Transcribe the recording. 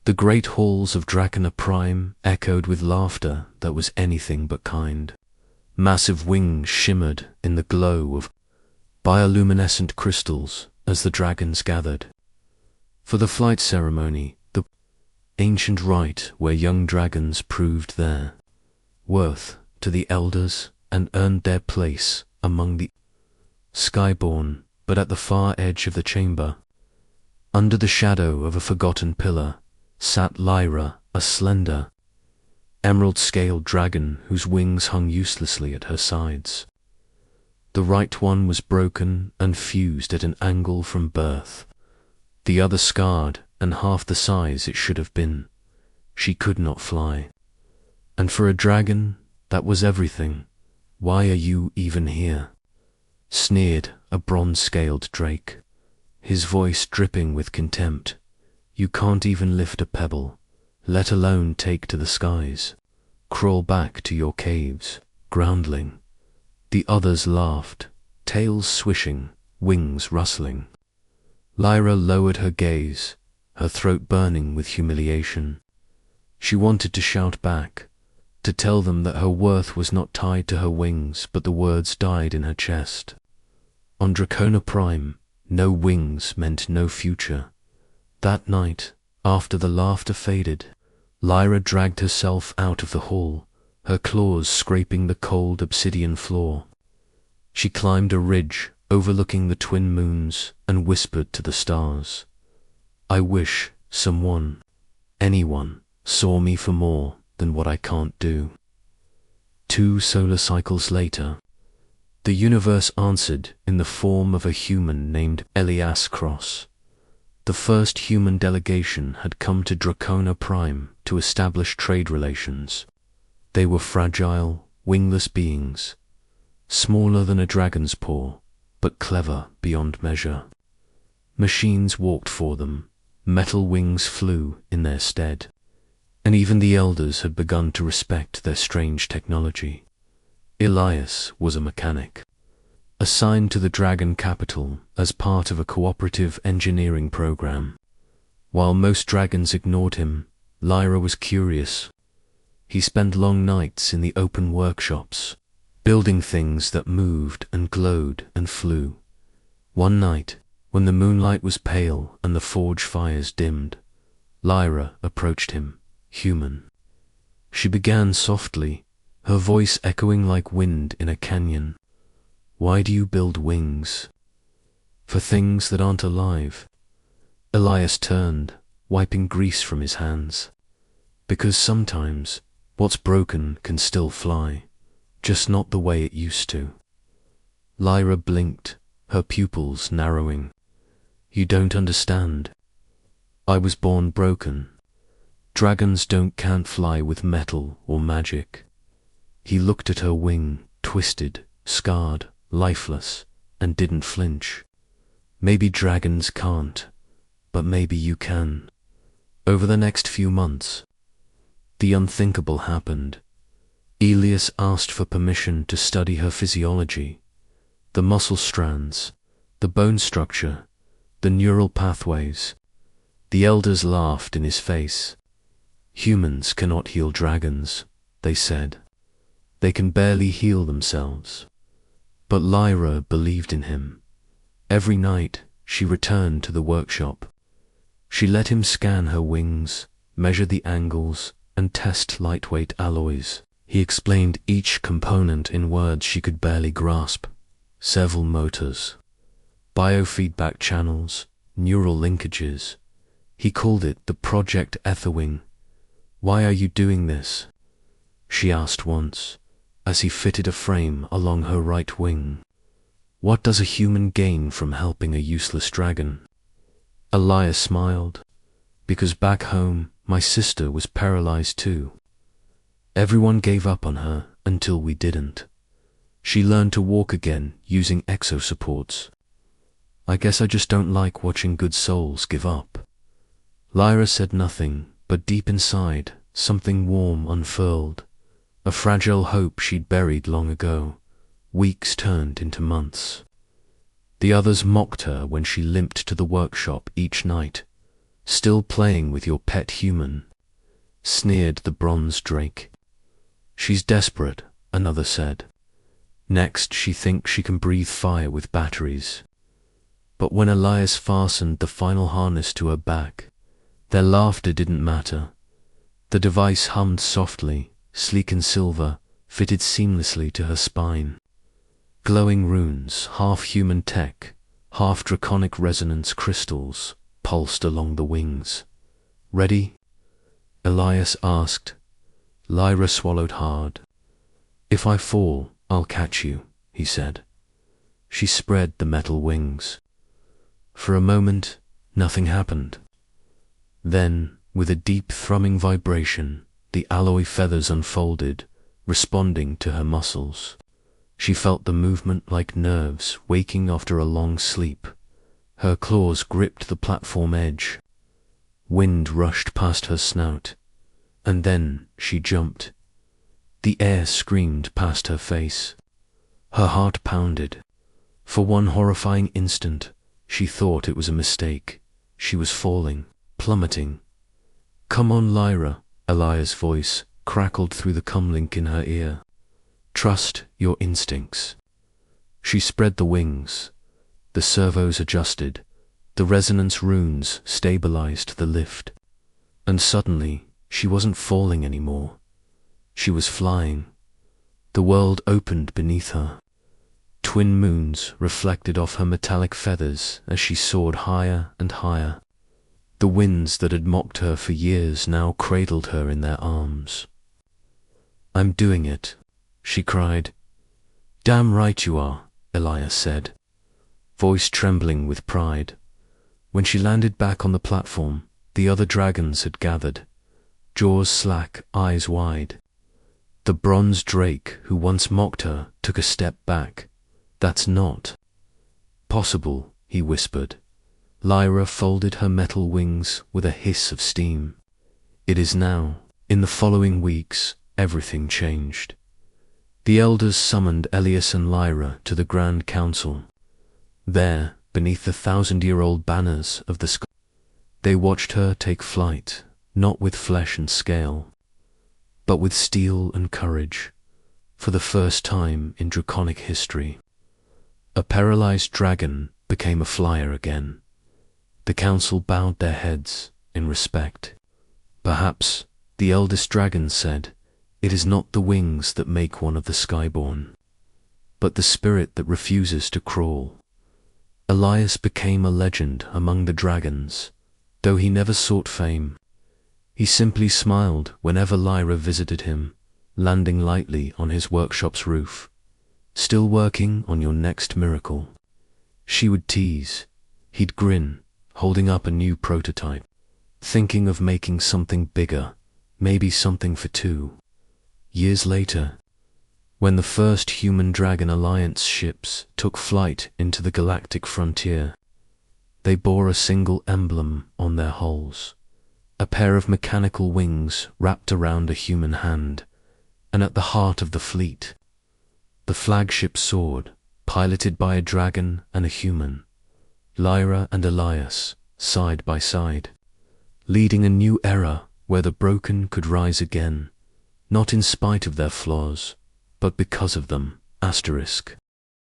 The great halls of Dracona Prime echoed with laughter that was anything but kind. Massive wings shimmered in the glow of bioluminescent crystals as the dragons gathered. For the flight ceremony, the ancient rite where young dragons proved their worth to the elders and earned their place among the skyborn, but at the far edge of the chamber, under the shadow of a forgotten pillar, sat Lyra, a slender, emerald-scaled dragon whose wings hung uselessly at her sides. The right one was broken and fused at an angle from birth, the other scarred and half the size it should have been. She could not fly. And for a dragon, that was everything. "Why are you even here?" sneered a bronze-scaled drake, his voice dripping with contempt. "You can't even lift a pebble, let alone take to the skies. Crawl back to your caves, groundling." The others laughed, tails swishing, wings rustling. Lyra lowered her gaze, her throat burning with humiliation. She wanted to shout back, to tell them that her worth was not tied to her wings, but the words died in her chest. On Dracona Prime, no wings meant no future. That night, after the laughter faded, Lyra dragged herself out of the hall, her claws scraping the cold obsidian floor. She climbed a ridge overlooking the twin moons and whispered to the stars, "I wish someone, anyone, saw me for more than what I can't do." 2 solar cycles later, the universe answered in the form of a human named Elias Cross. The first human delegation had come to Dracona Prime to establish trade relations. They were fragile, wingless beings, smaller than a dragon's paw, but clever beyond measure. Machines walked for them, metal wings flew in their stead, and even the elders had begun to respect their strange technology. Elias was a mechanic, assigned to the Dragon Capital as part of a cooperative engineering program. While most dragons ignored him, Lyra was curious. He spent long nights in the open workshops, building things that moved and glowed and flew. One night, when the moonlight was pale and the forge fires dimmed, Lyra approached him, human. She began softly, her voice echoing like wind in a canyon. "Why do you build wings? For things that aren't alive?" Elias turned, wiping grease from his hands. "Because sometimes what's broken can still fly, just not the way it used to." Lyra blinked, her pupils narrowing. "You don't understand. I was born broken. Dragons can't fly with metal or magic." He looked at her wing, twisted, scarred, lifeless, and didn't flinch. "Maybe dragons can't, but maybe you can." Over the next few months, the unthinkable happened. Elias asked for permission to study her physiology, the muscle strands, the bone structure, the neural pathways. The elders laughed in his face. "Humans cannot heal dragons," they said. "They can barely heal themselves." But Lyra believed in him. Every night she returned to the workshop. She let him scan her wings, measure the angles, and test lightweight alloys. He explained each component in words she could barely grasp. Serval motors, biofeedback channels, neural linkages. He called it the Project Etherwing. "Why are you doing this?" she asked once, as he fitted a frame along her right wing. "What does a human gain from helping a useless dragon?" Elias smiled. "Because back home, my sister was paralyzed too. Everyone gave up on her until we didn't. She learned to walk again using exosupports. I guess I just don't like watching good souls give up." Lyra said nothing, but deep inside, something warm unfurled. A fragile hope she'd buried long ago. Weeks turned into months. The others mocked her when she limped to the workshop each night, Still playing with your pet human, sneered the bronze drake. She's desperate, another said. Next, she thinks she can breathe fire with batteries. But when Elias fastened the final harness to her back, their laughter didn't matter. The device hummed softly, sleek and silver, fitted seamlessly to her spine. Glowing runes, half human tech, half draconic resonance crystals, pulsed along the wings. Ready? Elias asked. Lyra swallowed hard. If I fall, I'll catch you, he said. She spread the metal wings. For a moment, nothing happened. Then, with a deep thrumming vibration, the alloy feathers unfolded, responding to her muscles. She felt the movement like nerves waking after a long sleep. Her claws gripped the platform edge. Wind rushed past her snout, and then she jumped. The air screamed past her face. Her heart pounded. For one horrifying instant, she thought it was a mistake. She was falling, plummeting. Come on, Lyra, Elias' voice crackled through the comlink in her ear. Trust your instincts. She spread the wings. The servos adjusted. The resonance runes stabilized the lift. And suddenly, she wasn't falling anymore. She was flying. The world opened beneath her. Twin moons reflected off her metallic feathers as she soared higher and higher. The winds that had mocked her for years now cradled her in their arms. I'm doing it, she cried. Damn right you are, Elias said, voice trembling with pride. When she landed back on the platform, the other dragons had gathered, jaws slack, eyes wide. The bronze drake who once mocked her took a step back. That's not possible, he whispered. Lyra folded her metal wings with a hiss of steam. It is now. In the following weeks, everything changed. The elders summoned Elias and Lyra to the Grand Council. There, beneath the 1,000-year-old banners of the sky, they watched her take flight, not with flesh and scale, but with steel and courage, for the first time in draconic history. A paralyzed dragon became a flyer again. The council bowed their heads in respect. Perhaps, the eldest dragon said, it is not the wings that make one of the skyborn, but the spirit that refuses to crawl. Elias became a legend among the dragons, though he never sought fame. He simply smiled whenever Lyra visited him, landing lightly on his workshop's roof. Still working on your next miracle? She would tease. He'd grin, holding up a new prototype, thinking of making something bigger, maybe something for two. Years later, when the first Human-Dragon Alliance ships took flight into the galactic frontier, they bore a single emblem on their hulls, a pair of mechanical wings wrapped around a human hand, and at the heart of the fleet, the flagship soared, piloted by a dragon and a human, Lyra and Elias, side by side, leading a new era where the broken could rise again, not in spite of their flaws, but because of them. Asterisk.